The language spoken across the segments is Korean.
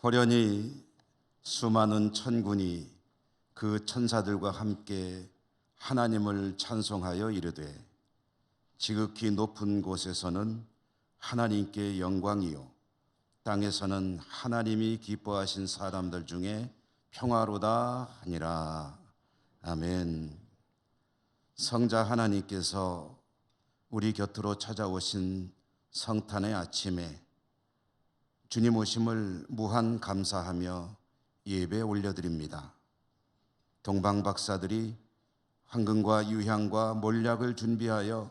호련히 수많은 천군이 그 천사들과 함께 하나님을 찬송하여 이르되 지극히 높은 곳에서는 하나님께 영광이요 땅에서는 하나님이 기뻐하신 사람들 중에 평화로다 하니라. 아멘. 성자 하나님께서 우리 곁으로 찾아오신 성탄의 아침에 주님 오심을 무한 감사하며 예배 올려드립니다. 동방박사들이 황금과 유향과 몰약을 준비하여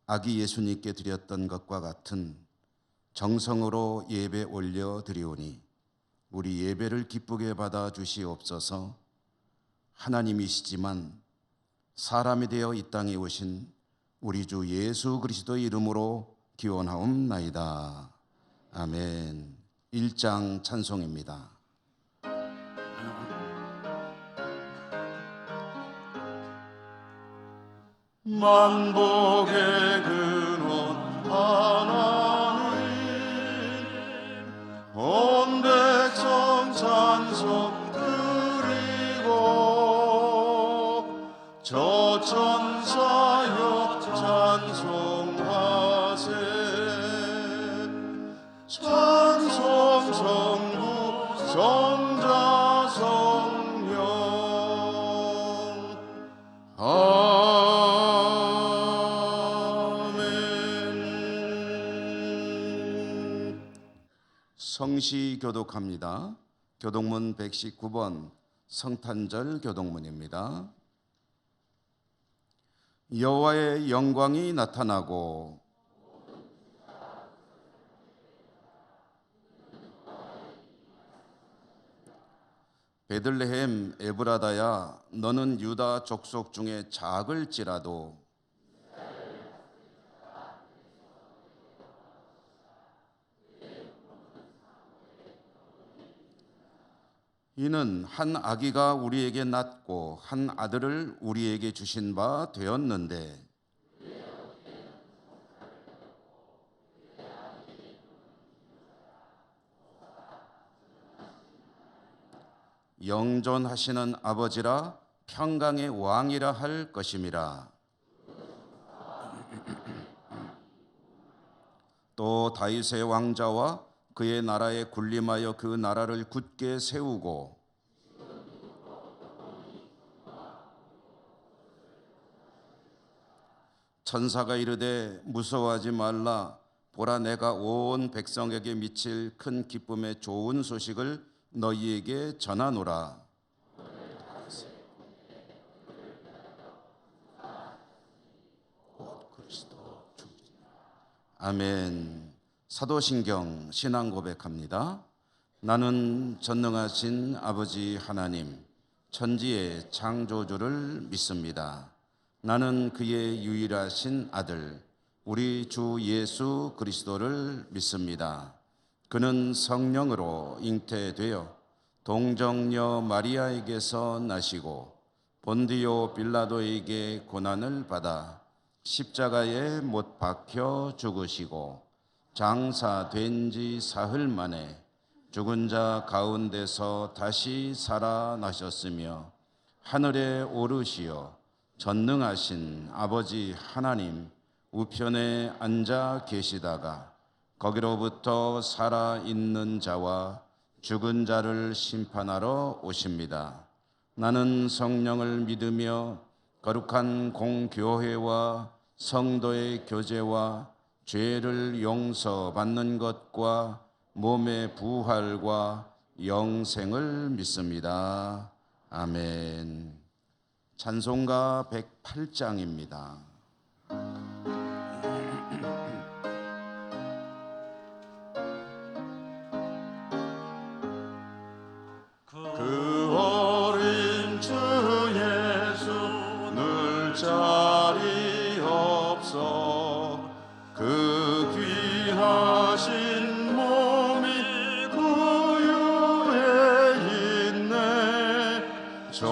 아기 예수님께 드렸던 것과 같은 정성으로 예배 올려드리오니 우리 예배를 기쁘게 받아 주시옵소서. 하나님이시지만 사람이 되어 이 땅에 오신 우리 주 예수 그리스도의 이름으로 기원하옵나이다. 아멘. 1장 찬송입니다. 만복의 근원 하나님 온 백성 찬송 드리고 저 천사여 찬송하세 찬송 성부 성자 성령 성시 교독합니다. 교독문 119번 성탄절 교독문입니다. 여호와의 영광이 나타나고 베들레헴 에브라다야 너는 유다 족속 중에 작을지라도 이는 한 아기가 우리에게 낳고 한 아들을 우리에게 주신 바 되었는데 영존하시는 아버지라 평강의 왕이라 할 것임이라. 또 다윗의 왕자와 그의 나라에 군림하여 그 나라를 굳게 세우고 천사가 이르되 무서워하지 말라. 보라 내가 온 백성에게 미칠 큰 기쁨의 좋은 소식을 너희에게 전하노라. 아멘. 사도신경 신앙 고백합니다. 나는 전능하신 아버지 하나님 천지의 창조주를 믿습니다. 나는 그의 유일하신 아들 우리 주 예수 그리스도를 믿습니다. 그는 성령으로 잉태되어 동정녀 마리아에게서 나시고 본디오 빌라도에게 고난을 받아 십자가에 못 박혀 죽으시고 장사된 지 사흘 만에 죽은 자 가운데서 다시 살아나셨으며 하늘에 오르시어 전능하신 아버지 하나님 우편에 앉아 계시다가 거기로부터 살아있는 자와 죽은 자를 심판하러 오십니다. 나는 성령을 믿으며 거룩한 공교회와 성도의 교제와 죄를 용서받는 것과 몸의 부활과 영생을 믿습니다. 아멘. 찬송가 108장입니다. 그 어린 주 예수 늘 자리 없어 그 귀하신 몸이 구유에 있네. 저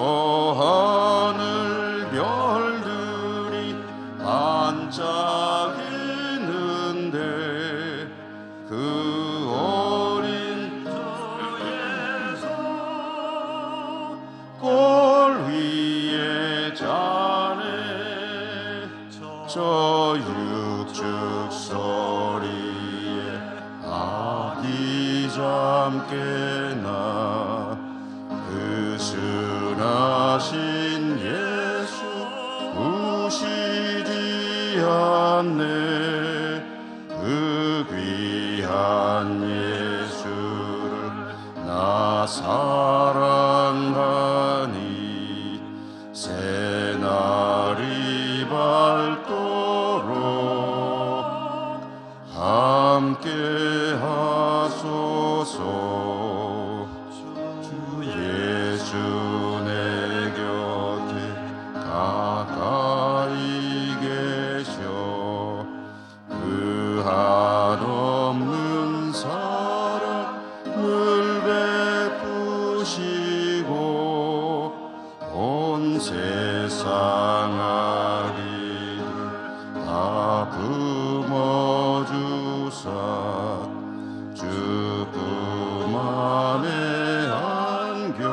하늘 별들이 반짝이는데 그 어린 주 골 위에 자네 저 육축 소리에 아기 잠깨나 그 순하신 예수 우시지 않네 그 귀한 예수를 나 사랑하니 새날이 밝도록 함께 하소서 주 예수 내 곁에 가까이 계셔 그 한없는 사랑을 베푸시고 온 세상 아기를 다 품어주사 주품 안에 안겨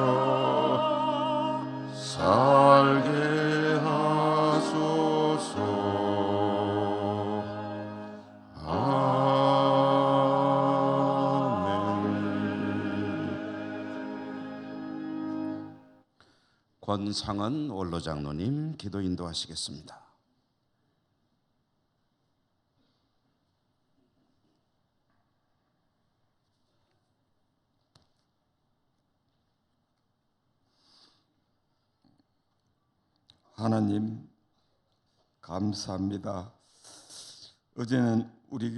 살게 하소서. 아멘. 권상은 원로장로님 기도 인도하시겠습니다. 하나님 감사합니다. 어제는 우리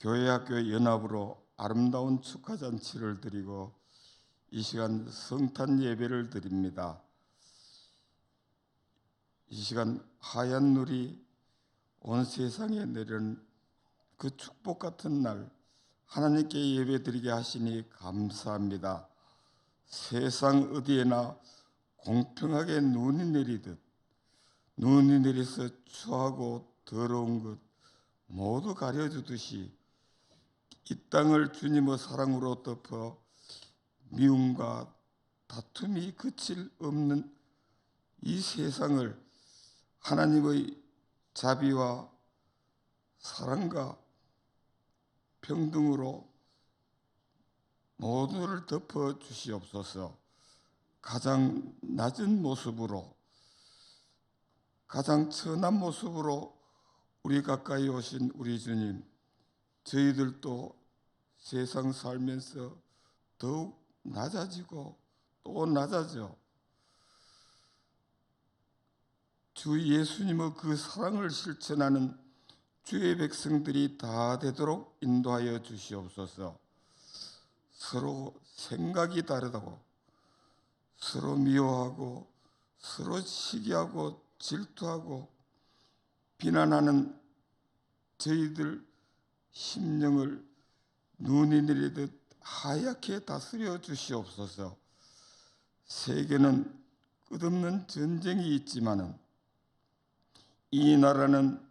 교회학교 연합으로 아름다운 축하잔치를 드리고 이 시간 성탄 예배를 드립니다. 이 시간 하얀 눈이 온 세상에 내린 그 축복 같은 날 하나님께 예배드리게 하시니 감사합니다. 세상 어디에나 공평하게 눈이 내리듯 눈이 내려서 추하고 더러운 것 모두 가려주듯이 이 땅을 주님의 사랑으로 덮어 미움과 다툼이 그칠 없는 이 세상을 하나님의 자비와 사랑과 평등으로 모두를 덮어 주시옵소서. 가장 낮은 모습으로 가장 천한 모습으로 우리 가까이 오신 우리 주님, 저희들도 세상 살면서 더욱 낮아지고 또 낮아져 주 예수님의 그 사랑을 실천하는 주의 백성들이 다 되도록 인도하여 주시옵소서. 서로 생각이 다르다고 서로 미워하고 서로 시기하고 질투하고 비난하는 저희들 심령을 눈이 내리듯 하얗게 다스려 주시옵소서. 세계는 끝없는 전쟁이 있지만은 이 나라는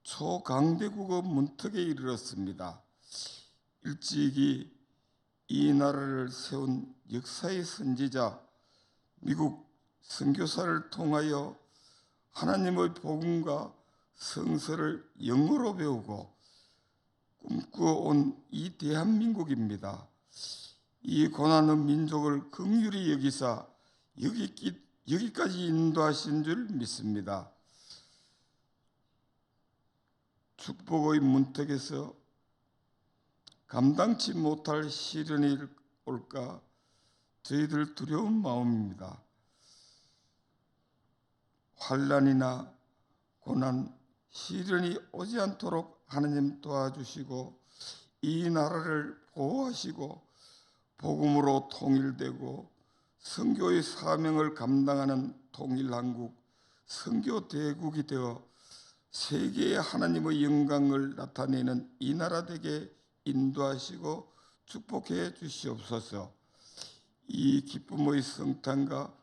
초강대국의 문턱에 이르렀습니다. 일찍이 이 나라를 세운 역사의 선지자 미국 선교사를 통하여 하나님의 복음과 성서를 영어로 배우고 꿈꾸어온 이 대한민국입니다. 이 고난의 민족을 긍휼히 여기사 여기까지 인도하신 줄 믿습니다. 축복의 문턱에서 감당치 못할 시련이 올까 저희들 두려운 마음입니다. 환난이나 고난, 시련이 오지 않도록 하나님 도와주시고 이 나라를 보호하시고 복음으로 통일되고 선교의 사명을 감당하는 통일한국, 선교대국이 되어 세계에 하나님의 영광을 나타내는 이 나라 되게 인도하시고 축복해 주시옵소서. 이 기쁨의 성탄과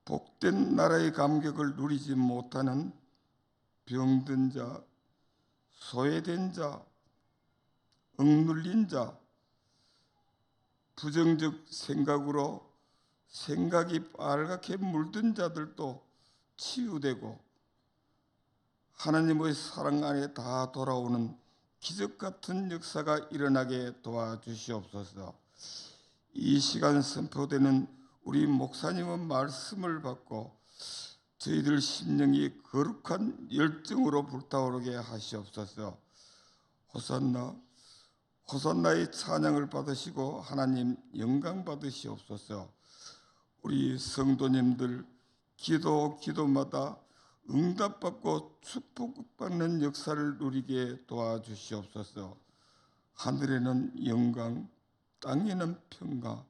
복된 나라의 감격을 누리지 못하는 병든 자, 소외된 자, 억눌린 자, 부정적 생각으로 생각이 빨갛게 물든 자들도 치유되고 하나님의 사랑 안에 다 돌아오는 기적 같은 역사가 일어나게 도와주시옵소서. 이 시간 선포되는 우리 목사님의 말씀을 받고 저희들 심령이 거룩한 열정으로 불타오르게 하시옵소서. 호산나, 호산나의 찬양을 받으시고 하나님 영광 받으시옵소서. 우리 성도님들 기도마다 응답받고 축복받는 역사를 누리게 도와주시옵소서. 하늘에는 영광, 땅에는 평강,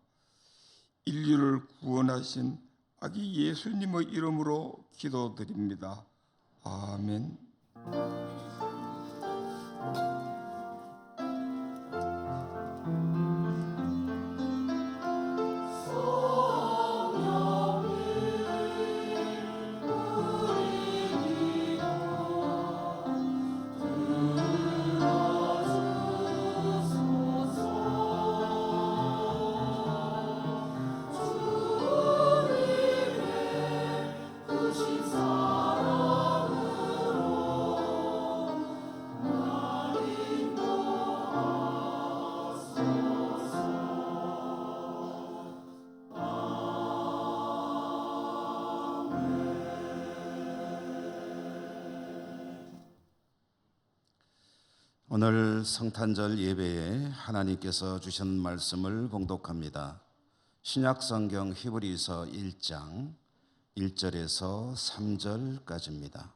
인류를 구원하신 아기 예수님의 이름으로 기도드립니다. 아멘. 오늘 성탄절 예배에 하나님께서 주신 말씀을 봉독합니다. 신약성경 히브리서 1장 1절에서 3절까지입니다.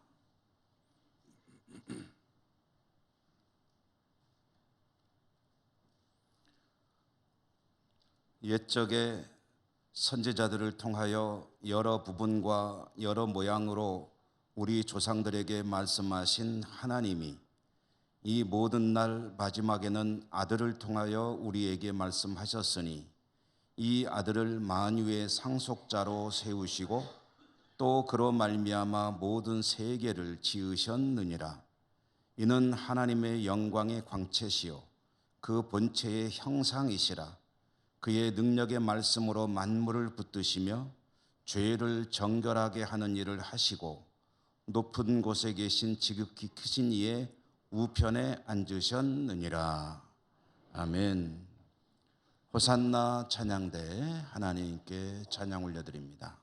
옛적에 선지자들을 통하여 여러 부분과 여러 모양으로 우리 조상들에게 말씀하신 하나님이 이 모든 날 마지막에는 아들을 통하여 우리에게 말씀하셨으니 이 아들을 만유의 상속자로 세우시고 또 그로 말미암아 모든 세계를 지으셨느니라. 이는 하나님의 영광의 광채시요 그 본체의 형상이시라. 그의 능력의 말씀으로 만물을 붙드시며 죄를 정결하게 하는 일을 하시고 높은 곳에 계신 지극히 크신 이의 우편에 앉으셨느니라. 아멘. 호산나 찬양대 하나님께 찬양 올려드립니다.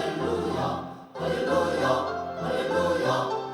할렐루야 할렐루야 할렐루야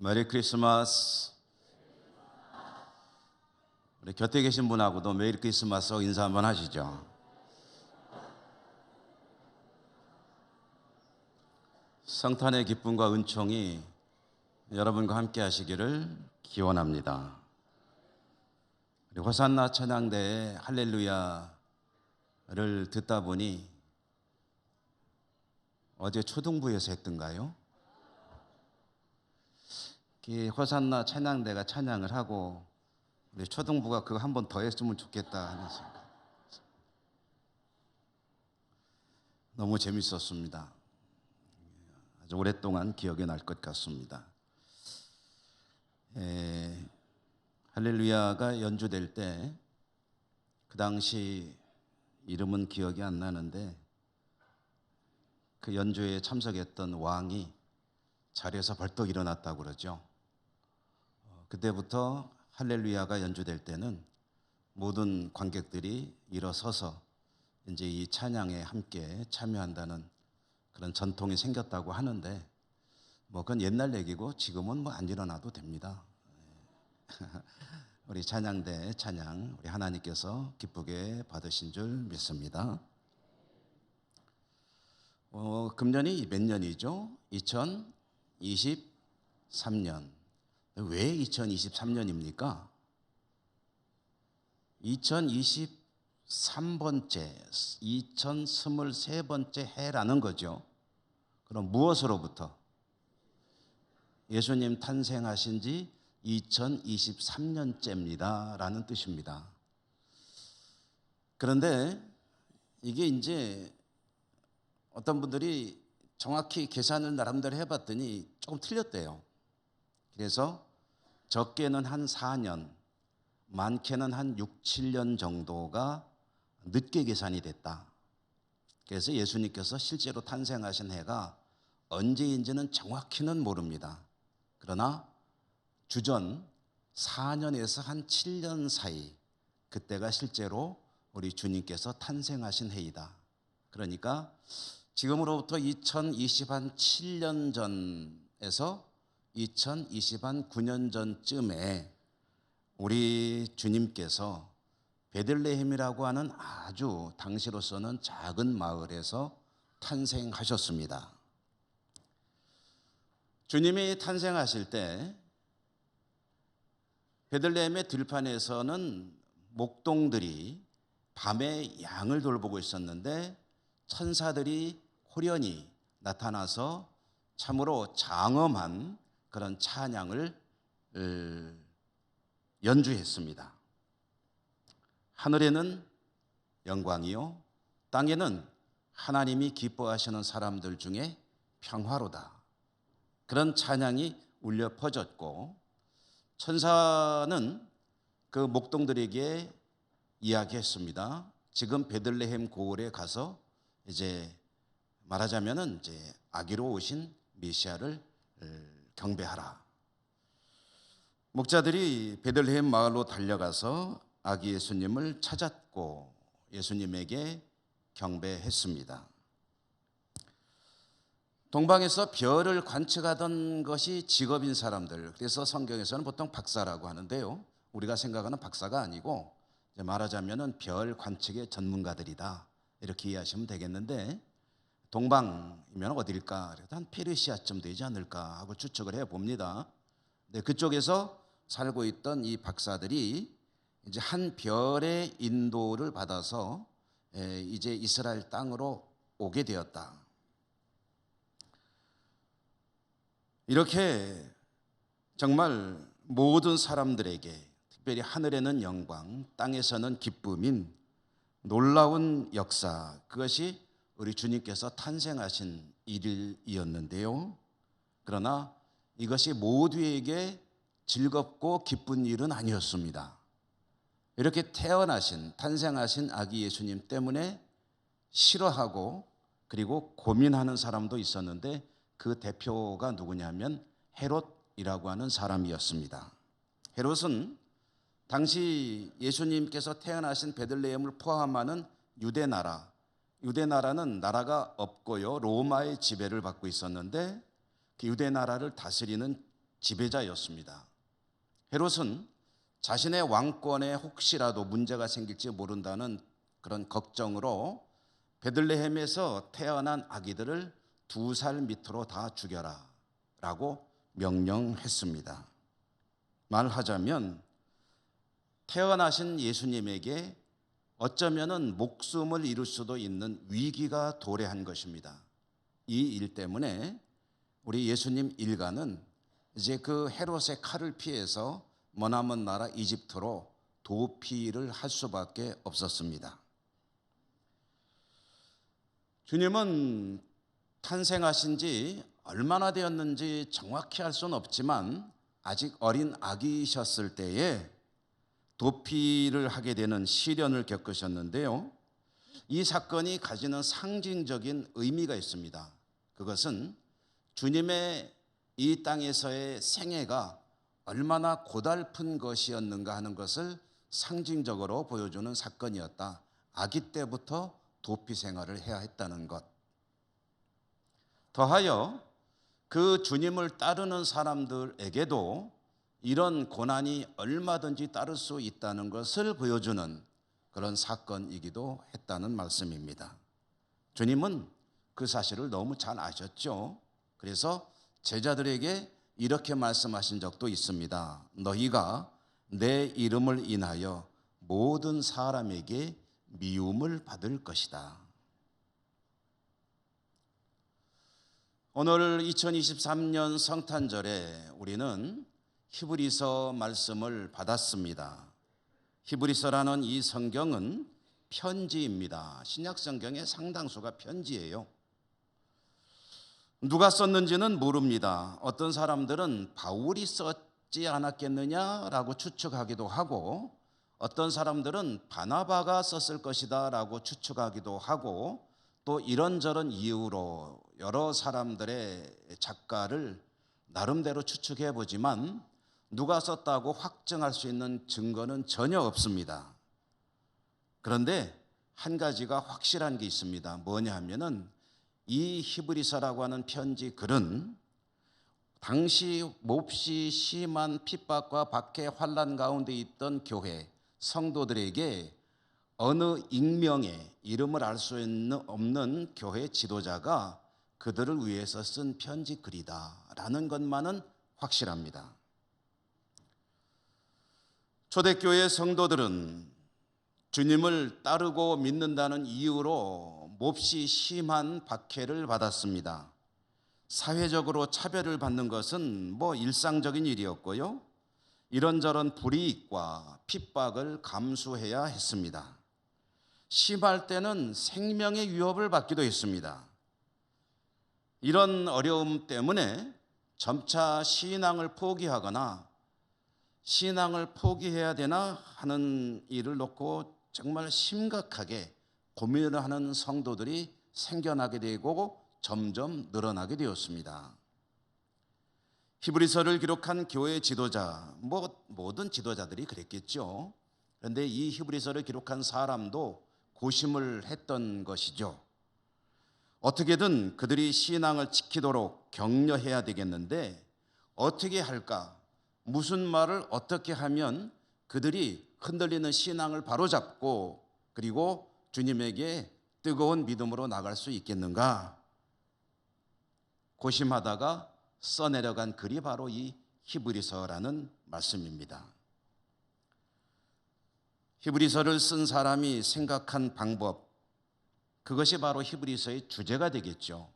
메리 크리스마스. 우리 곁에 계신 분하고도 메리 크리스마스 인사 한번 하시죠. 성탄의 기쁨과 은총이 여러분과 함께 하시기를 기원합니다. 우리 호산나 찬양대의 할렐루야를 듣다 보니 어제 초등부에서 했던가요? 호산나 찬양대가 찬양을 하고 우리 초등부가 그거 한 번 더 했으면 좋겠다 하는 생각. 너무 재밌었습니다. 아주 오랫동안 기억에 날 것 같습니다. 할렐루야가 연주될 때 그 당시 이름은 기억이 안 나는데 그 연주에 참석했던 왕이 자리에서 벌떡 일어났다고 그러죠. 그때부터 할렐루야가 연주될 때는 모든 관객들이 일어서서 이제 이 찬양에 함께 참여한다는 그런 전통이 생겼다고 하는데 뭐 그건 옛날 얘기고 지금은 뭐 안 일어나도 됩니다. 우리 찬양대 찬양 우리 하나님께서 기쁘게 받으신 줄 믿습니다. 금년이 몇 년이죠? 2023년. 왜 2023년입니까? 2023번째, 2023번째 해라는 거죠. 그럼 무엇으로부터? 예수님 탄생하신 지 2023년째입니다. 라는 뜻입니다. 그런데 이게 이제 어떤 분들이 정확히 계산을 나름대로 해봤더니 조금 틀렸대요. 그래서 적게는 한 4년, 많게는 한 6, 7년 정도가 늦게 계산이 됐다. 그래서 예수님께서 실제로 탄생하신 해가 언제인지는 정확히는 모릅니다. 그러나 주전 4년에서 한 7년 사이, 그때가 실제로 우리 주님께서 탄생하신 해이다. 그러니까 지금으로부터 2027년 전에서 2029년 전쯤에 우리 주님께서 베들레헴이라고 하는 아주 당시로서는 작은 마을에서 탄생하셨습니다. 주님이 탄생하실 때 베들레헴의 들판에서는 목동들이 밤에 양을 돌보고 있었는데 천사들이 호련히 나타나서 참으로 장엄한 그런 찬양을 연주했습니다. 하늘에는 영광이요 땅에는 하나님이 기뻐하시는 사람들 중에 평화로다. 그런 찬양이 울려 퍼졌고 천사는 그 목동들에게 이야기했습니다. 지금 베들레헴 고을에 가서 이제 말하자면은 이제 아기로 오신 메시아를 경배하라. 목자들이 베들레헴 마을로 달려가서 아기 예수님을 찾았고 예수님에게 경배했습니다. 동방에서 별을 관측하던 것이 직업인 사람들, 그래서 성경에서는 보통 박사라고 하는데요. 우리가 생각하는 박사가 아니고 말하자면은 별 관측의 전문가들이다 이렇게 이해하시면 되겠는데 동방이면 어디일까? 한 페르시아쯤 되지 않을까 하고 추측을 해봅니다. 네, 그쪽에서 살고 있던 이 박사들이 이제 한 별의 인도를 받아서 이제 이스라엘 땅으로 오게 되었다. 이렇게 정말 모든 사람들에게 특별히 하늘에는 영광, 땅에서는 기쁨인 놀라운 역사, 그것이 우리 주님께서 탄생하신 일이었는데요. 그러나 이것이 모두에게 즐겁고 기쁜 일은 아니었습니다. 이렇게 태어나신, 탄생하신 아기 예수님 때문에 싫어하고 그리고 고민하는 사람도 있었는데 그 대표가 누구냐면 헤롯이라고 하는 사람이었습니다. 헤롯은 당시 예수님께서 태어나신 베들레헴을 포함하는 유대나라는 나라가 없고요. 로마의 지배를 받고 있었는데 그 유대나라를 다스리는 지배자였습니다. 헤롯은 자신의 왕권에 혹시라도 문제가 생길지 모른다는 그런 걱정으로 베들레헴에서 태어난 아기들을 2살 밑으로 다 죽여라 라고 명령했습니다. 말하자면 태어나신 예수님에게 어쩌면은 목숨을 잃을 수도 있는 위기가 도래한 것입니다. 이 일 때문에 우리 예수님 일가는 이제 그 헤롯의 칼을 피해서 머나먼 나라 이집트로 도피를 할 수밖에 없었습니다. 주님은 탄생하신 지 얼마나 되었는지 정확히 알 수는 없지만 아직 어린 아기셨을 때에 도피를 하게 되는 시련을 겪으셨는데요. 이 사건이 가지는 상징적인 의미가 있습니다. 그것은 주님의 이 땅에서의 생애가 얼마나 고달픈 것이었는가 하는 것을 상징적으로 보여주는 사건이었다. 아기 때부터 도피 생활을 해야 했다는 것. 더하여 그 주님을 따르는 사람들에게도 이런 고난이 얼마든지 따를 수 있다는 것을 보여주는 그런 사건이기도 했다는 말씀입니다. 주님은 그 사실을 너무 잘 아셨죠. 그래서 제자들에게 이렇게 말씀하신 적도 있습니다. 너희가 내 이름을 인하여 모든 사람에게 미움을 받을 것이다. 오늘 2023년 성탄절에 우리는 히브리서 말씀을 받았습니다. 히브리서라는 이 성경은 편지입니다. 신약 성경의 상당수가 편지예요. 누가 썼는지는 모릅니다. 어떤 사람들은 바울이 썼지 않았겠느냐라고 추측하기도 하고, 어떤 사람들은 바나바가 썼을 것이다 라고 추측하기도 하고, 또 이런저런 이유로 여러 사람들의 작가를 나름대로 추측해 보지만 누가 썼다고 확정할 수 있는 증거는 전혀 없습니다. 그런데 한 가지가 확실한 게 있습니다. 뭐냐 하면은 이 히브리서라고 하는 편지 글은 당시 몹시 심한 핍박과 박해 환난 가운데 있던 교회 성도들에게 어느 익명의 이름을 알 수 없는 교회 지도자가 그들을 위해서 쓴 편지 글이다라는 것만은 확실합니다. 초대교회 성도들은 주님을 따르고 믿는다는 이유로 몹시 심한 박해를 받았습니다. 사회적으로 차별을 받는 것은 일상적인 일이었고요. 이런저런 불이익과 핍박을 감수해야 했습니다. 심할 때는 생명의 위협을 받기도 했습니다. 이런 어려움 때문에 점차 신앙을 포기하거나 신앙을 포기해야 되나 하는 일을 놓고 정말 심각하게 고민을 하는 성도들이 생겨나게 되고 점점 늘어나게 되었습니다. 히브리서를 기록한 교회 지도자, 모든 지도자들이 그랬겠죠. 그런데 이 히브리서를 기록한 사람도 고심을 했던 것이죠. 어떻게든 그들이 신앙을 지키도록 격려해야 되겠는데 어떻게 할까? 무슨 말을 어떻게 하면 그들이 흔들리는 신앙을 바로잡고 그리고 주님에게 뜨거운 믿음으로 나갈 수 있겠는가? 고심하다가 써내려간 글이 바로 이 히브리서라는 말씀입니다. 히브리서를 쓴 사람이 생각한 방법, 그것이 바로 히브리서의 주제가 되겠죠.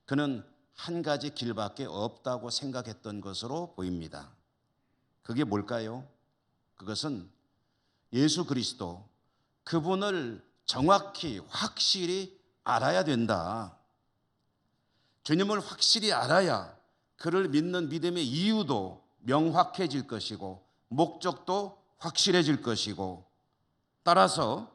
그는 한 가지 길밖에 없다고 생각했던 것으로 보입니다. 그게 뭘까요? 그것은 예수 그리스도, 그분을 정확히 확실히 알아야 된다. 주님을 확실히 알아야 그를 믿는 믿음의 이유도 명확해질 것이고 목적도 확실해질 것이고, 따라서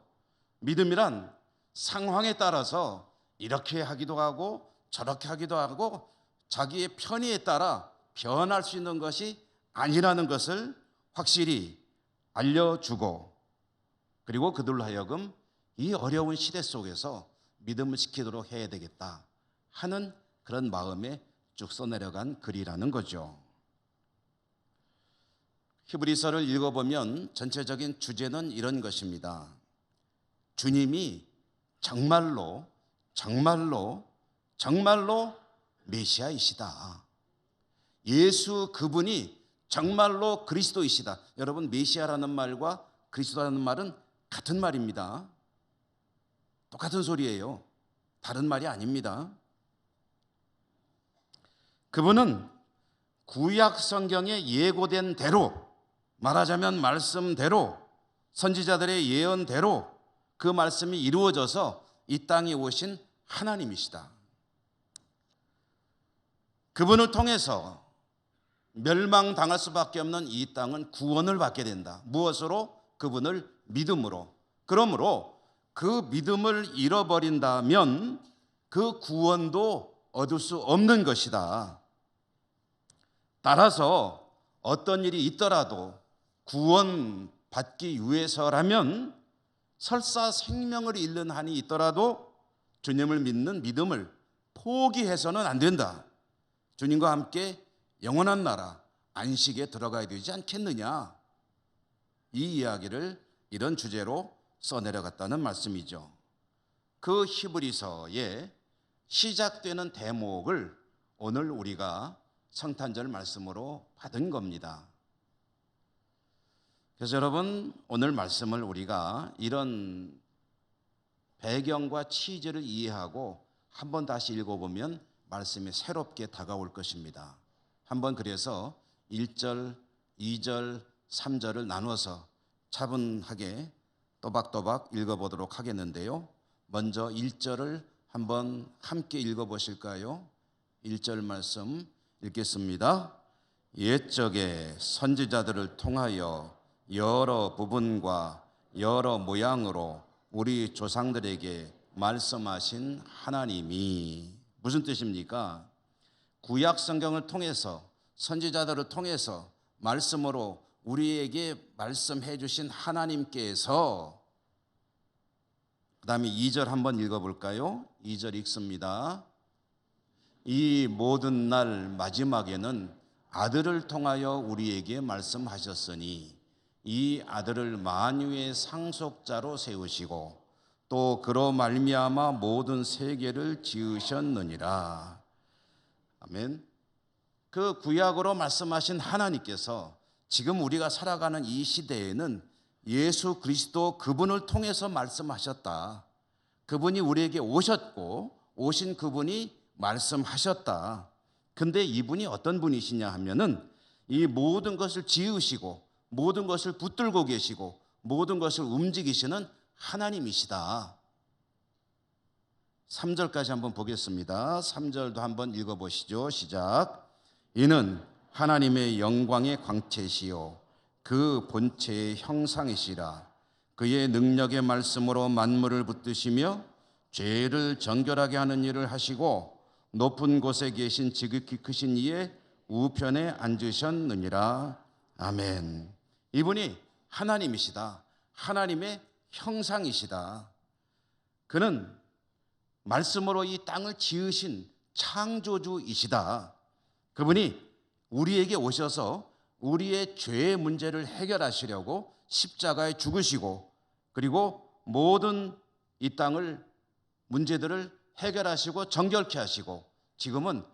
믿음이란 상황에 따라서 이렇게 하기도 하고 저렇게 하기도 하고 자기의 편의에 따라 변할 수 있는 것이 아니라는 것을 확실히 알려주고, 그리고 그들로 하여금 이 어려운 시대 속에서 믿음을 지키도록 해야 되겠다 하는 그런 마음에 쭉 써내려간 글이라는 거죠. 히브리서를 읽어보면 전체적인 주제는 이런 것입니다. 주님이 정말로 메시아이시다. 예수 그분이 정말로 그리스도이시다. 여러분, 메시아라는 말과 그리스도라는 말은 같은 말입니다. 똑같은 소리예요. 다른 말이 아닙니다. 그분은 구약 성경에 예고된 대로, 말하자면 말씀대로, 선지자들의 예언대로 그 말씀이 이루어져서 이 땅에 오신 하나님이시다. 그분을 통해서 멸망당할 수밖에 없는 이 땅은 구원을 받게 된다. 무엇으로? 그분을 믿음으로. 그러므로 그 믿음을 잃어버린다면 그 구원도 얻을 수 없는 것이다. 따라서 어떤 일이 있더라도 구원받기 위해서라면 설사 생명을 잃는 한이 있더라도 주님을 믿는 믿음을 포기해서는 안 된다. 주님과 함께 영원한 나라 안식에 들어가야 되지 않겠느냐. 이 이야기를 이런 주제로 써내려갔다는 말씀이죠. 그 히브리서에 시작되는 대목을 오늘 우리가 성탄절 말씀으로 받은 겁니다. 그래서 여러분, 오늘 말씀을 우리가 이런 배경과 취지를 이해하고 한번 다시 읽어보면 말씀이 새롭게 다가올 것입니다. 한번 그래서 1절, 2절, 3절을 나눠서 차분하게 또박또박 읽어보도록 하겠는데요. 먼저 1절을 한번 함께 읽어보실까요? 1절 말씀 읽겠습니다. 옛적에 선지자들을 통하여 여러 부분과 여러 모양으로 우리 조상들에게 말씀하신 하나님이, 무슨 뜻입니까? 구약 성경을 통해서, 선지자들을 통해서 말씀으로 우리에게 말씀해 주신 하나님께서, 그 다음에 2절 한번 읽어볼까요? 2절 읽습니다. 이 모든 날 마지막에는 아들을 통하여 우리에게 말씀하셨으니 이 아들을 만유의 상속자로 세우시고 또 그로 말미암아 모든 세계를 지으셨느니라. 아멘. 그 구약으로 말씀하신 하나님께서 지금 우리가 살아가는 이 시대에는 예수 그리스도 그분을 통해서 말씀하셨다. 그분이 우리에게 오셨고 오신 그분이 말씀하셨다. 근데 이분이 어떤 분이시냐 하면은 이 모든 것을 지으시고 모든 것을 붙들고 계시고 모든 것을 움직이시는 하나님이시다. 3절까지 한번 보겠습니다. 3절도 한번 읽어보시죠. 시작. 이는 하나님의 영광의 광채시요 그 본체의 형상이시라. 그의 능력의 말씀으로 만물을 붙드시며 죄를 정결하게 하는 일을 하시고 높은 곳에 계신 지극히 크신 이의 우편에 앉으셨느니라. 아멘. 이분이 하나님이시다. 하나님의 형상이시다. 그는 말씀으로 이 땅을 지으신 창조주이시다. 그분이 우리에게 오셔서 우리의 죄의 문제를 해결하시려고 십자가에 죽으시고 그리고 모든 이 땅을 문제들을 해결하시고 정결케 하시고 지금은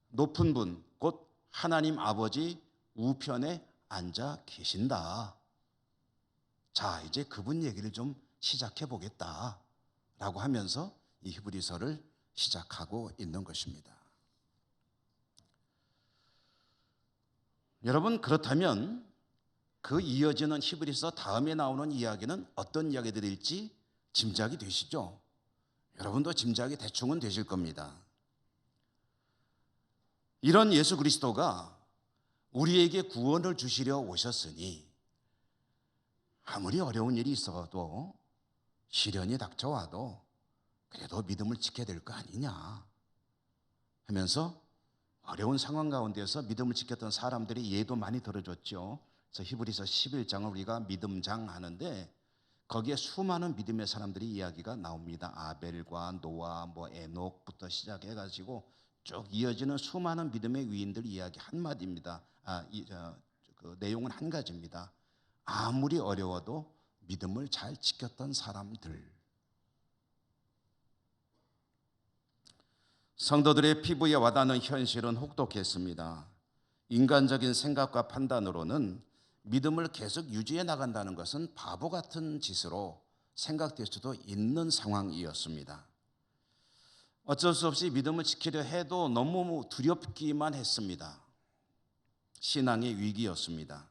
높은 분, 곧 하나님 아버지 우편에 앉아 계신다. 자, 이제 그분 얘기를 좀 시작해 보겠다라고 하면서 이 히브리서를 시작하고 있는 것입니다. 여러분, 그렇다면 그 이어지는 히브리서 다음에 나오는 이야기는 어떤 이야기들일지 짐작이 되시죠? 여러분도 짐작이 대충은 되실 겁니다. 이런 예수 그리스도가 우리에게 구원을 주시려 오셨으니 아무리 어려운 일이 있어도 시련이 닥쳐와도 그래도 믿음을 지켜야 될 거 아니냐 하면서 어려운 상황 가운데서 믿음을 지켰던 사람들이 예도 많이 들어줬죠. 그래서 히브리서 11장을 우리가 믿음장 하는데 거기에 수많은 믿음의 사람들이 이야기가 나옵니다. 아벨과 노아, 에녹부터 시작해가지고 쭉 이어지는 수많은 믿음의 위인들 이야기 한마디입니다. 그 내용은 한 가지입니다. 아무리 어려워도 믿음을 잘 지켰던 사람들. 성도들의 피부에 와닿는 현실은 혹독했습니다. 인간적인 생각과 판단으로는 믿음을 계속 유지해 나간다는 것은 바보 같은 짓으로 생각될 수도 있는 상황이었습니다. 어쩔 수 없이 믿음을 지키려 해도 너무 두렵기만 했습니다. 신앙의 위기였습니다.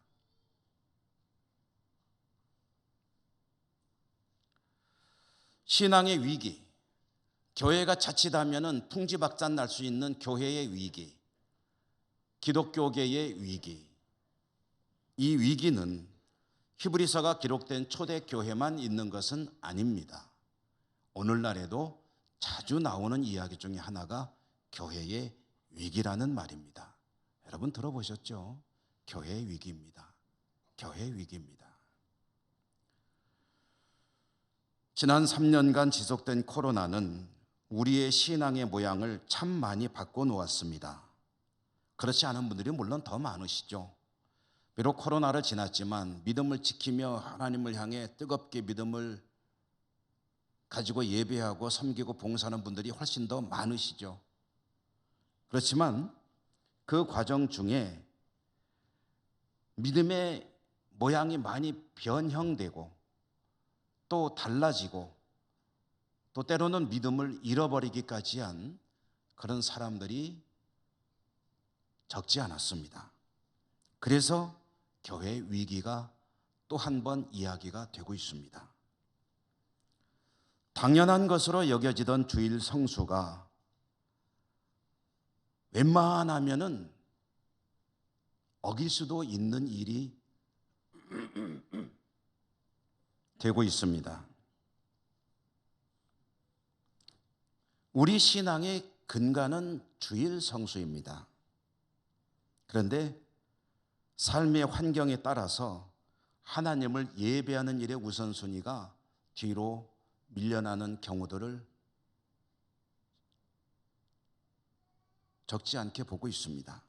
신앙의 위기, 교회가 자칫하면 풍지박산 날 수 있는 교회의 위기, 기독교계의 위기. 이 위기는 히브리서가 기록된 초대교회만 있는 것은 아닙니다. 오늘날에도 자주 나오는 이야기 중에 하나가 교회의 위기라는 말입니다. 여러분 들어보셨죠? 교회의 위기입니다. 교회의 위기입니다. 지난 3년간 지속된 코로나는 우리의 신앙의 모양을 참 많이 바꿔놓았습니다. 그렇지 않은 분들이 물론 더 많으시죠. 비록 코로나를 지났지만 믿음을 지키며 하나님을 향해 뜨겁게 믿음을 가지고 예배하고 섬기고 봉사하는 분들이 훨씬 더 많으시죠. 그렇지만 그 과정 중에 믿음의 모양이 많이 변형되고 또 달라지고 또 때로는 믿음을 잃어버리기까지 한 그런 사람들이 적지 않았습니다. 그래서 교회 위기가 또 한 번 이야기가 되고 있습니다. 당연한 것으로 여겨지던 주일 성수가 웬만하면은 어길 수도 있는 일이 되고 있습니다. 우리 신앙의 근간은 주일 성수입니다. 그런데 삶의 환경에 따라서 하나님을 예배하는 일의 우선순위가 뒤로 밀려나는 경우들을 적지 않게 보고 있습니다.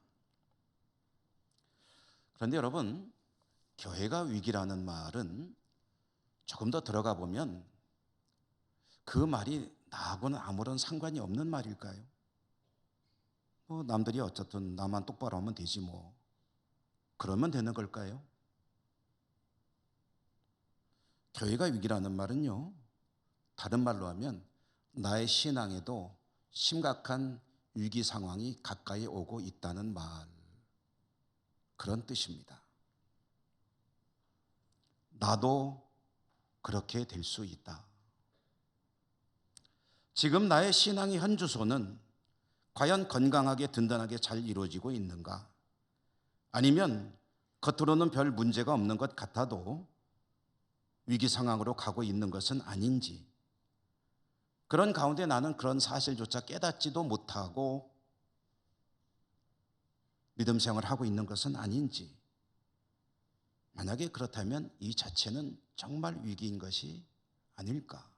그런데 여러분, 교회가 위기라는 말은 조금 더 들어가 보면 그 말이 나하고는 아무런 상관이 없는 말일까요? 남들이 어쨌든 나만 똑바로 하면 되지 뭐. 그러면 되는 걸까요? 교회가 위기라는 말은요, 다른 말로 하면 나의 신앙에도 심각한 위기 상황이 가까이 오고 있다는 말, 그런 뜻입니다. 나도 그렇게 될 수 있다. 지금 나의 신앙의 현 주소는 과연 건강하게 든든하게 잘 이루어지고 있는가? 아니면 겉으로는 별 문제가 없는 것 같아도 위기 상황으로 가고 있는 것은 아닌지, 그런 가운데 나는 그런 사실조차 깨닫지도 못하고 믿음 생활을 하고 있는 것은 아닌지, 만약에 그렇다면 이 자체는 정말 위기인 것이 아닐까.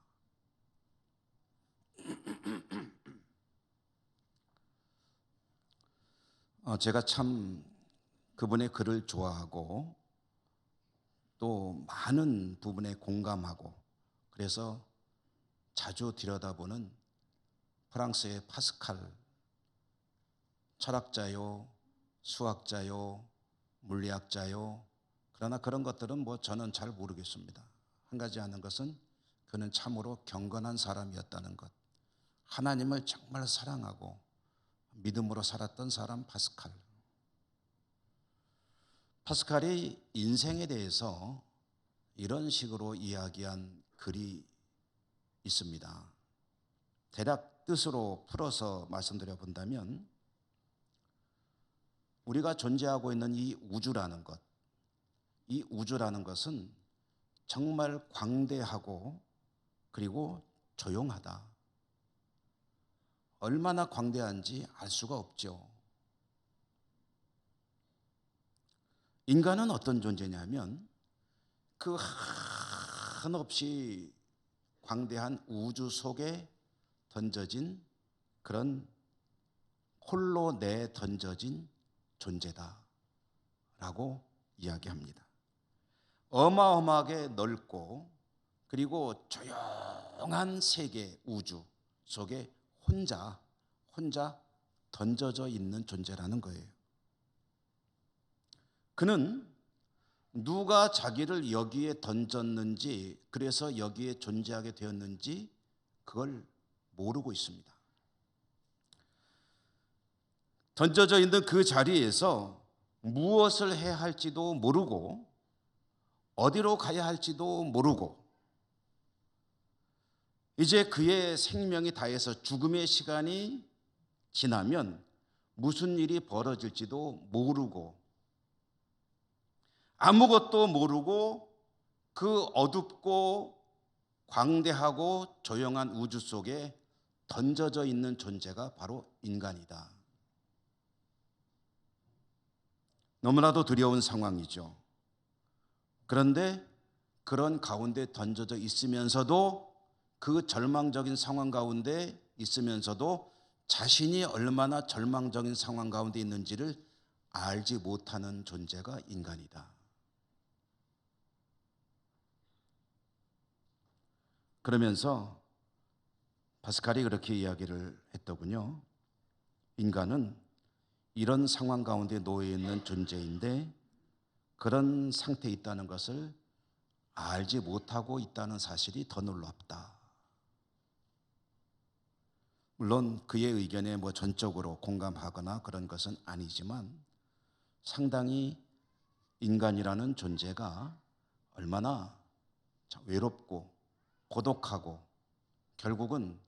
제가 참 그분의 글을 좋아하고 또 많은 부분에 공감하고 그래서 자주 들여다보는 프랑스의 파스칼, 철학자요, 수학자요, 물리학자요. 그러나 그런 것들은 뭐 저는 잘 모르겠습니다. 한 가지 아는 것은 그는 참으로 경건한 사람이었다는 것. 하나님을 정말 사랑하고 믿음으로 살았던 사람 파스칼. 파스칼이 인생에 대해서 이런 식으로 이야기한 글이 있습니다. 대략 뜻으로 풀어서 말씀드려 본다면, 우리가 존재하고 있는 이 우주라는 것, 이 우주라는 것은 정말 광대하고 그리고 조용하다. 얼마나 광대한지 알 수가 없죠. 인간은 어떤 존재냐면 그 한없이 광대한 우주 속에 던져진 그런 홀로 내 던져진 존재다라고 이야기합니다. 어마어마하게 넓고 그리고 조용한 세계 우주 속에 혼자 던져져 있는 존재라는 거예요. 그는 누가 자기를 여기에 던졌는지, 그래서 여기에 존재하게 되었는지 그걸 모르고 있습니다. 던져져 있는 그 자리에서 무엇을 해야 할지도 모르고 어디로 가야 할지도 모르고 이제 그의 생명이 다해서 죽음의 시간이 지나면 무슨 일이 벌어질지도 모르고 아무것도 모르고 그 어둡고 광대하고 조용한 우주 속에 던져져 있는 존재가 바로 인간이다. 너무나도 두려운 상황이죠. 그런데 그런 가운데 던져져 있으면서도 그 절망적인 상황 가운데 있으면서도 자신이 얼마나 절망적인 상황 가운데 있는지를 알지 못하는 존재가 인간이다. 그러면서 파스칼이 그렇게 이야기를 했더군요. 인간은 이런 상황 가운데 놓여 있는 존재인데 그런 상태에 있다는 것을 알지 못하고 있다는 사실이 더 놀랍다. 물론 그의 의견에 전적으로 공감하거나 그런 것은 아니지만 상당히 인간이라는 존재가 얼마나 외롭고 고독하고 결국은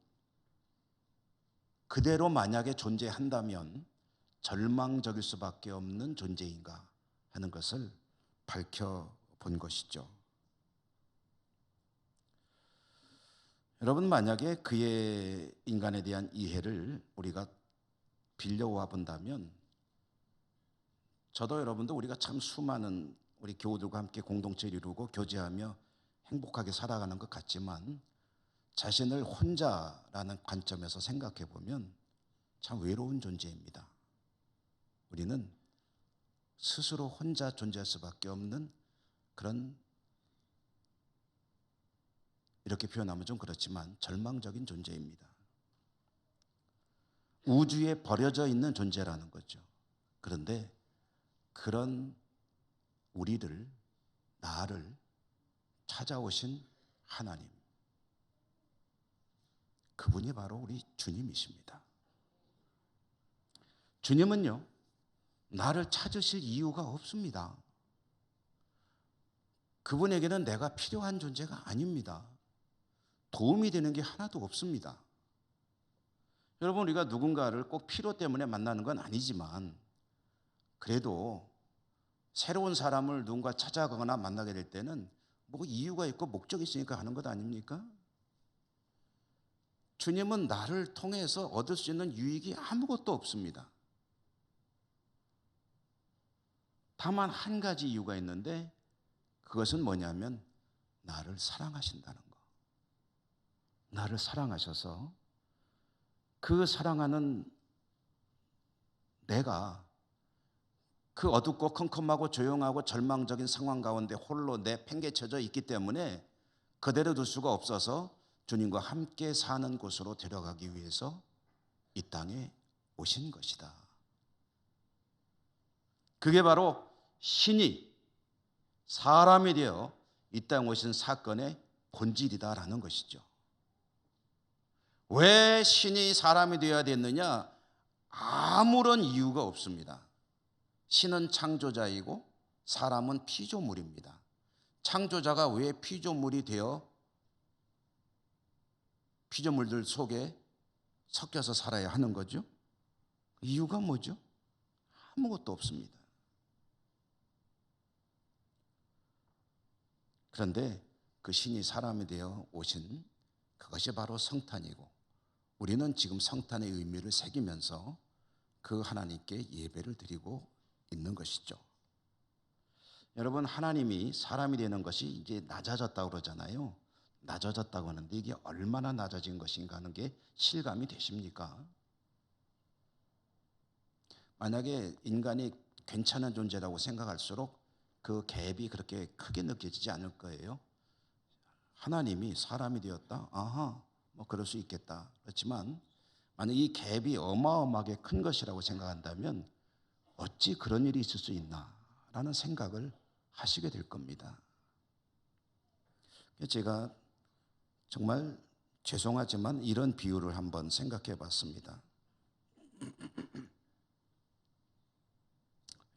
그대로 만약에 존재한다면 절망적일 수밖에 없는 존재인가 하는 것을 밝혀본 것이죠. 여러분, 만약에 그의 인간에 대한 이해를 우리가 빌려와 본다면 저도 여러분도 우리가 참 수많은 우리 교우들과 함께 공동체를 이루고 교제하며 행복하게 살아가는 것 같지만 자신을 혼자라는 관점에서 생각해 보면 참 외로운 존재입니다. 우리는 스스로 혼자 존재할 수밖에 없는 그런, 이렇게 표현하면 좀 그렇지만 절망적인 존재입니다. 우주에 버려져 있는 존재라는 거죠. 그런데 그런 우리를, 나를 찾아오신 하나님, 그분이 바로 우리 주님이십니다. 주님은요, 나를 찾으실 이유가 없습니다. 그분에게는 내가 필요한 존재가 아닙니다. 도움이 되는 게 하나도 없습니다. 여러분, 우리가 누군가를 꼭 필요 때문에 만나는 건 아니지만 그래도 새로운 사람을 누군가 찾아가거나 만나게 될 때는 이유가 있고 목적이 있으니까 하는 것 아닙니까? 주님은 나를 통해서 얻을 수 있는 유익이 아무것도 없습니다. 다만 한 가지 이유가 있는데 그것은 뭐냐면 나를 사랑하신다는 거. 나를 사랑하셔서 그 사랑하는 내가 그 어둡고 컴컴하고 조용하고 절망적인 상황 가운데 홀로 내팽개쳐져 있기 때문에 그대로 둘 수가 없어서 주님과 함께 사는 곳으로 데려가기 위해서 이 땅에 오신 것이다. 그게 바로 신이 사람이 되어 이 땅에 오신 사건의 본질이다라는 것이죠. 왜 신이 사람이 되어야 됐느냐? 아무런 이유가 없습니다. 신은 창조자이고 사람은 피조물입니다. 창조자가 왜 피조물이 되어 피조물들 속에 섞여서 살아야 하는 거죠? 이유가 뭐죠? 아무것도 없습니다. 그런데 그 신이 사람이 되어 오신 그것이 바로 성탄이고 우리는 지금 성탄의 의미를 새기면서 그 하나님께 예배를 드리고 있는 것이죠. 여러분, 하나님이 사람이 되는 것이 이제 낮아졌다고 그러잖아요. 낮아졌다고 하는데 이게 얼마나 낮아진 것인가 하는 게 실감이 되십니까? 만약에 인간이 괜찮은 존재라고 생각할수록 그 갭이 그렇게 크게 느껴지지 않을 거예요. 하나님이 사람이 되었다? 아하, 뭐 그럴 수 있겠다. 그렇지만 만약 이 갭이 어마어마하게 큰 것이라고 생각한다면 어찌 그런 일이 있을 수 있나라는 생각을 하시게 될 겁니다. 제가 정말 죄송하지만 이런 비유를 한번 생각해 봤습니다.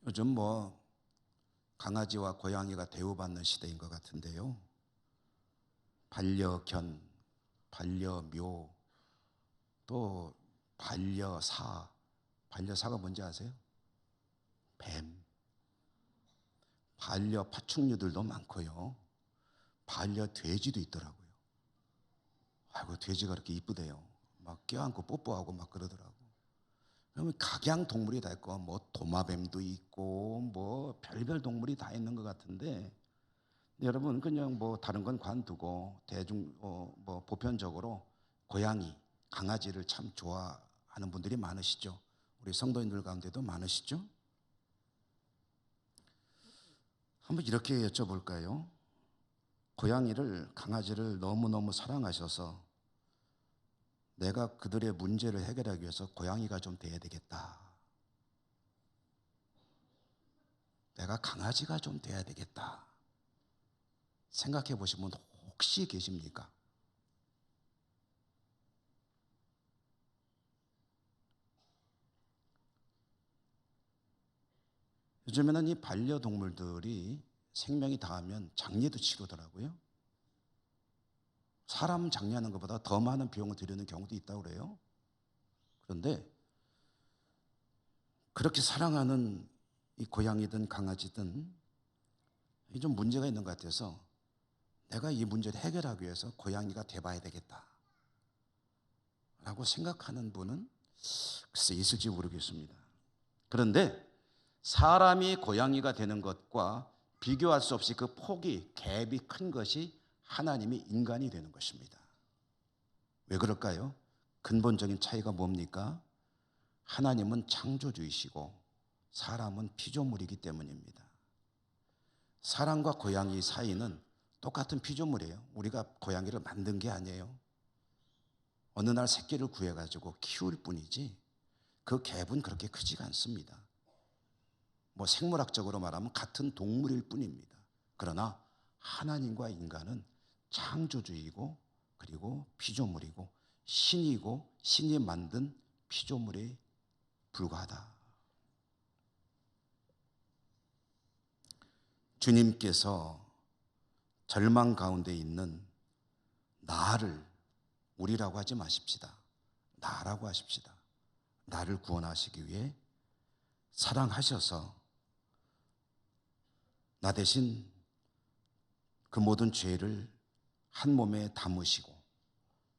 요즘 뭐 강아지와 고양이가 대우받는 시대인 것 같은데요. 반려견, 반려묘, 또 반려사. 반려사가 뭔지 아세요? 뱀. 반려 파충류들도 많고요. 반려 돼지도 있더라고요. 아이고, 돼지가 그렇게 이쁘대요. 막 껴안고 뽀뽀하고 막 그러더라고. 그러면 각양 동물이 다 있고, 뭐 도마뱀도 있고, 뭐 별별 동물이 다 있는 것 같은데, 여러분 그냥 뭐 다른 건 관두고 뭐 보편적으로 고양이, 강아지를 참 좋아하는 분들이 많으시죠. 우리 성도님들 가운데도 많으시죠. 한번 이렇게 여쭤볼까요? 고양이를, 강아지를 너무너무 사랑하셔서 내가 그들의 문제를 해결하기 위해서 고양이가 좀 돼야 되겠다. 내가 강아지가 좀 돼야 되겠다. 생각해 보신 분 혹시 계십니까? 요즘에는 이 반려동물들이 생명이 닿으면 장례도 치르더라고요. 사람 장례하는 것보다 더 많은 비용을 들이는 경우도 있다고 그래요. 그런데 그렇게 사랑하는 이 고양이든 강아지든 좀 문제가 있는 것 같아서 내가 이 문제를 해결하기 위해서 고양이가 돼봐야 되겠다 라고 생각하는 분은 글쎄 있을지 모르겠습니다. 그런데 사람이 고양이가 되는 것과 비교할 수 없이 그 폭이, 갭이 큰 것이 하나님이 인간이 되는 것입니다. 왜 그럴까요? 근본적인 차이가 뭡니까? 하나님은 창조주이시고 사람은 피조물이기 때문입니다. 사람과 고양이 사이는 똑같은 피조물이에요. 우리가 고양이를 만든 게 아니에요. 어느 날 새끼를 구해가지고 키울 뿐이지 그 갭은 그렇게 크지가 않습니다. 뭐 생물학적으로 말하면 같은 동물일 뿐입니다. 그러나 하나님과 인간은 창조주이고 그리고 피조물이고 신이고 신이 만든 피조물에 불과하다. 주님께서 절망 가운데 있는 나를, 우리라고 하지 마십시다. 나라고 하십시다. 나를 구원하시기 위해 사랑하셔서 나 대신 그 모든 죄를 한 몸에 담으시고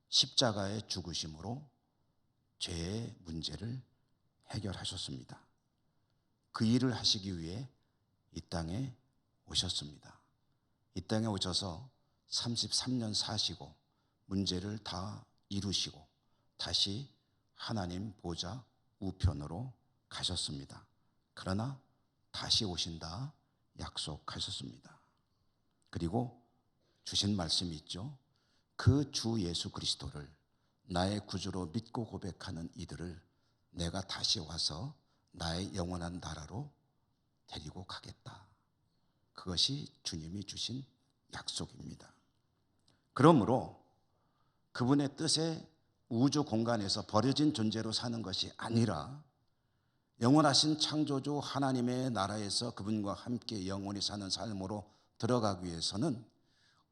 십자가에 죽으심으로 죄의 문제를 해결하셨습니다. 그 일을 하시기 위해 이 땅에 오셨습니다. 이 땅에 오셔서 33년 사시고 문제를 다 이루시고 다시 하나님 보좌 우편으로 가셨습니다. 그러나 다시 오신다 약속하셨습니다. 그리고 주신 말씀이 있죠. 그 주 예수 그리스도를 나의 구주로 믿고 고백하는 이들을 내가 다시 와서 나의 영원한 나라로 데리고 가겠다. 그것이 주님이 주신 약속입니다. 그러므로 그분의 뜻에 우주 공간에서 버려진 존재로 사는 것이 아니라 영원하신 창조주 하나님의 나라에서 그분과 함께 영원히 사는 삶으로 들어가기 위해서는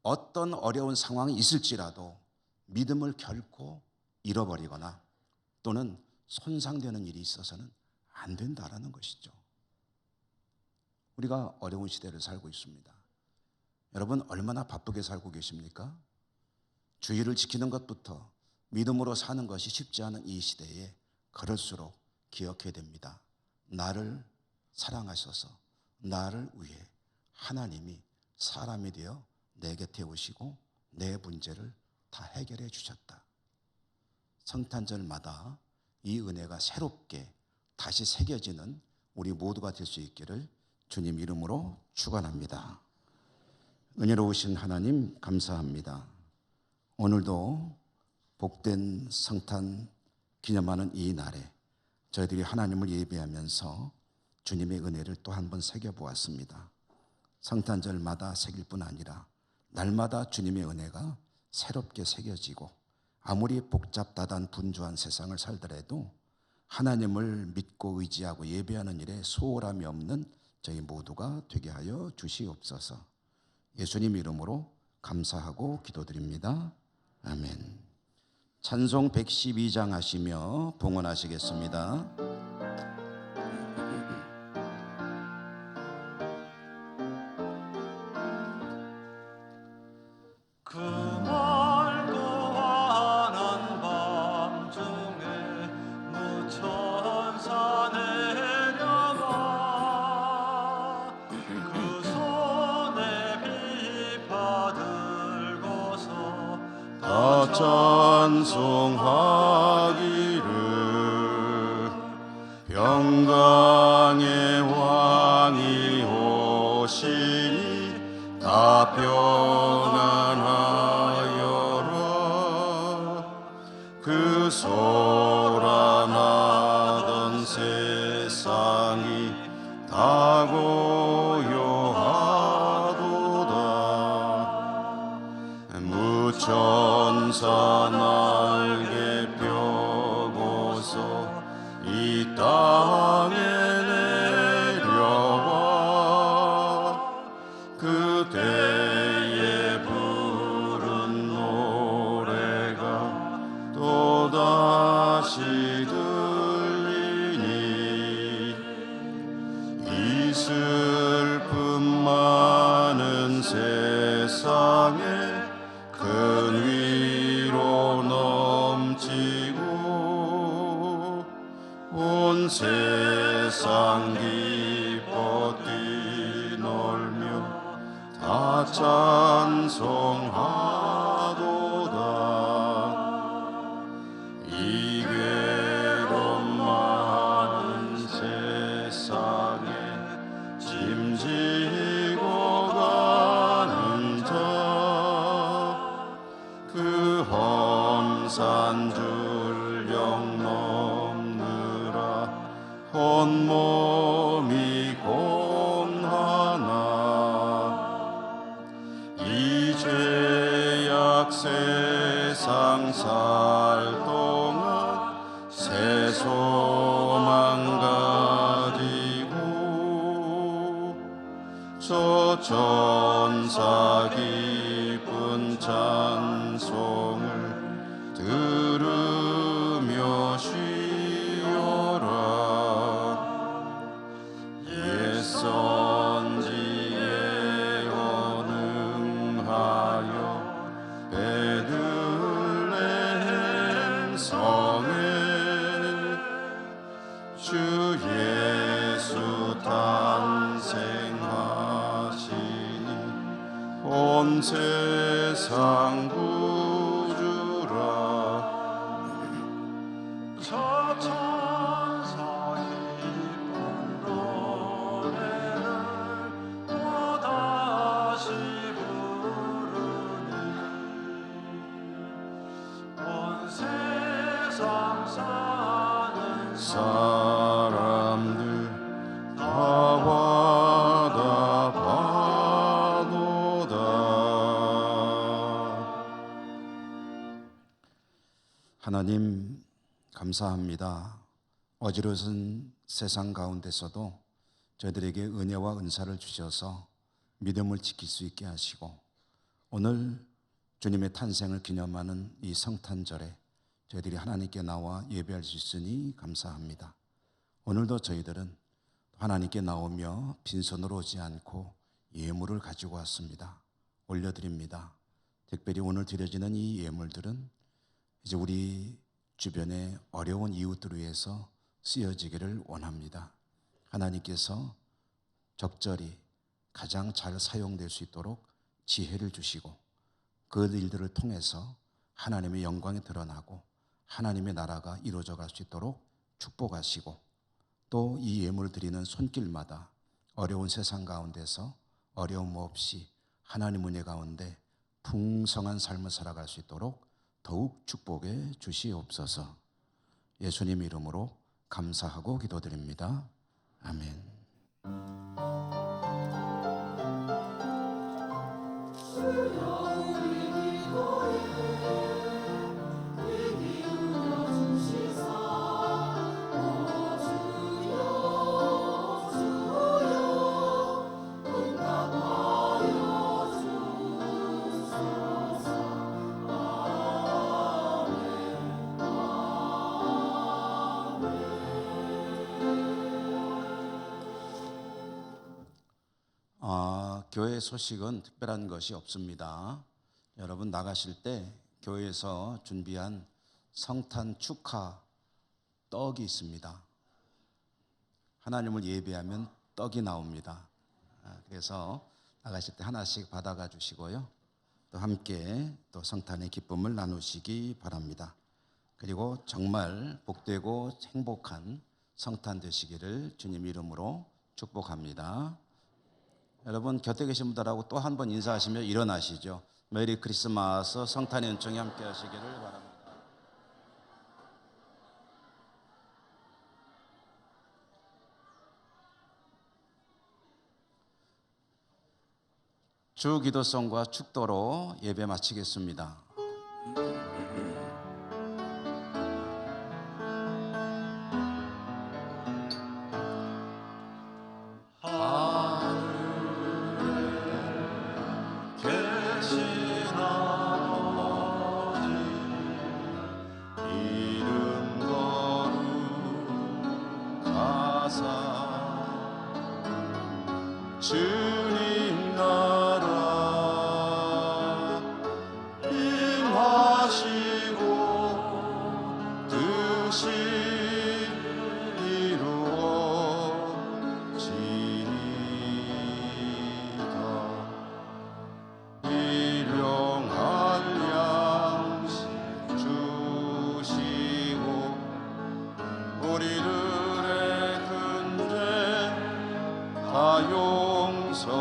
어떤 어려운 상황이 있을지라도 믿음을 결코 잃어버리거나 또는 손상되는 일이 있어서는 안 된다라는 것이죠. 우리가 어려운 시대를 살고 있습니다. 여러분 얼마나 바쁘게 살고 계십니까? 주의를 지키는 것부터 믿음으로 사는 것이 쉽지 않은 이 시대에 그럴수록 기억해야 됩니다. 나를 사랑하셔서 나를 위해 하나님이 사람이 되어 내 곁에 오시고 내 문제를 다 해결해 주셨다. 성탄절마다 이 은혜가 새롭게 다시 새겨지는 우리 모두가 될 수 있기를 주님 이름으로 축원합니다. 은혜로우신 하나님 감사합니다. 오늘도 복된 성탄 기념하는 이 날에 저희들이 하나님을 예배하면서 주님의 은혜를 또 한 번 새겨보았습니다. 성탄절마다 새길 뿐 아니라 날마다 주님의 은혜가 새롭게 새겨지고 아무리 복잡다단 분주한 세상을 살더라도 하나님을 믿고 의지하고 예배하는 일에 소홀함이 없는 저희 모두가 되게 하여 주시옵소서. 예수님 이름으로 감사하고 기도드립니다. 아멘. 찬송 112장 하시며 봉헌하시겠습니다. 그 맑고 환한 밤중에 무천사 내려가 그 손에 비파 들고서 다 찬송하기를 평강의 왕이 오시니 다 평안하여라. 그 소란하던 세상이 다 고요하도다. 무천사 날개 펴고서 이 땅에 내려와 그때에 부른 노래가 또다시 들리니 이 슬픔 많은 세상에 큰 위로 넘치고 온 세상 기뻐 뛰놀며 다 찬송하도다. 이 괴로움 많은 세상에 짐지고 가는 자 그 험산 줄령 넘느라 온몸이 공하나 이 죄악 세상 살 동안 새 소망 가지고 저 천사 기쁜 찬송을 들으며 쉬어라. 옛선지에 언응하여 베들레헴 성에 주 예수 탄생하시니 온 세상 구주라. 저 천사 기쁜 노래를 또다시 부르니 온 세상 사는 사람들 다 와다 봐도다. 하나님 감사합니다. 어지러운 세상 가운데서도 저희들에게 은혜와 은사를 주셔서 믿음을 지킬 수 있게 하시고 오늘 주님의 탄생을 기념하는 이 성탄절에 저희들이 하나님께 나와 예배할 수 있으니 감사합니다. 오늘도 저희들은 하나님께 나오며 빈손으로 오지 않고 예물을 가지고 왔습니다. 올려드립니다. 특별히 오늘 드려지는 이 예물들은 이제 우리 주변의 어려운 이웃들을 위해서 쓰여지기를 원합니다. 하나님께서 적절히 가장 잘 사용될 수 있도록 지혜를 주시고 그 일들을 통해서 하나님의 영광이 드러나고 하나님의 나라가 이루어져 갈 수 있도록 축복하시고 또 이 예물을 드리는 손길마다 어려운 세상 가운데서 어려움 없이 하나님 은혜 가운데 풍성한 삶을 살아갈 수 있도록 더욱 축복해 주시옵소서. 예수님 이름으로 감사하고 기도드립니다. 아멘. 교회 소식은 특별한 것이 없습니다. 여러분 나가실 때 교회에서 준비한 성탄 축하 떡이 있습니다. 하나님을 예배하면 떡이 나옵니다. 그래서 나가실 때 하나씩 받아가 주시고요. 또 함께 또 성탄의 기쁨을 나누시기 바랍니다. 그리고 정말 복되고 행복한 성탄 되시기를 주님 이름으로 축복합니다. 여러분 곁에 계신 분들하고 또 한 번 인사하시며 일어나시죠. 메리 크리스마스, 성탄의 은총이 함께 하시기를 바랍니다. 주 기도송과 축도로 예배 마치겠습니다. 주님 나라 임하시고 뜻이 이루어지이다. 일용할 양식 주시고 우리들의 근죄 다 용서하옵시고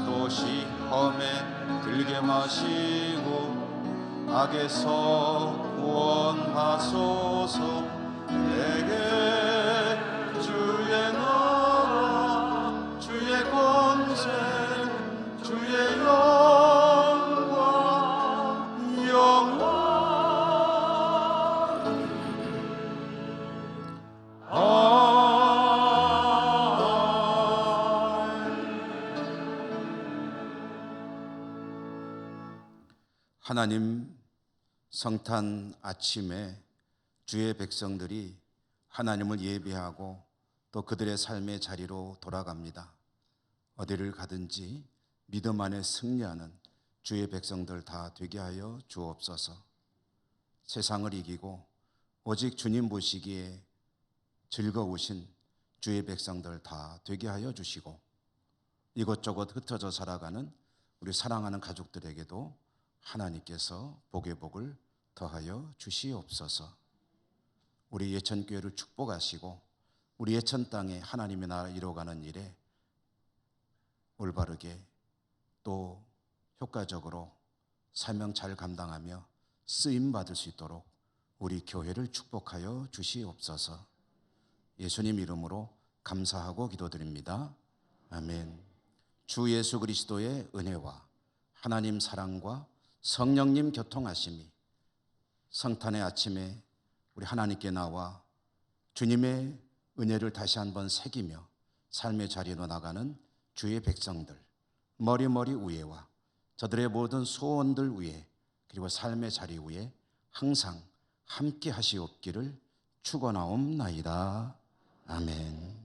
또 시험에 들게 마시고 악에서 구원하소서. 내게 주의 나라 주의 권세 주의 영광 영원 하나님, 성탄 아침에 주의 백성들이 하나님을 예배하고 또 그들의 삶의 자리로 돌아갑니다. 어디를 가든지 믿음 안에 승리하는 주의 백성들 다 되게 하여 주옵소서. 세상을 이기고 오직 주님 보시기에 즐거우신 주의 백성들 다 되게 하여 주시고 이것저것 흩어져 살아가는 우리 사랑하는 가족들에게도 하나님께서 복의 복을 더하여 주시옵소서. 우리 예천교회를 축복하시고 우리 예천 땅에 하나님의 나라 이루어가는 일에 올바르게 또 효과적으로 사명 잘 감당하며 쓰임 받을 수 있도록 우리 교회를 축복하여 주시옵소서. 예수님 이름으로 감사하고 기도드립니다. 아멘. 주 예수 그리스도의 은혜와 하나님 사랑과 성령님 교통하심이 성탄의 아침에 우리 하나님께 나와 주님의 은혜를 다시 한번 새기며 삶의 자리로 나가는 주의 백성들 머리머리 위에와 저들의 모든 소원들 위에 그리고 삶의 자리 위에 항상 함께 하시옵기를 축원하옵나이다. 아멘.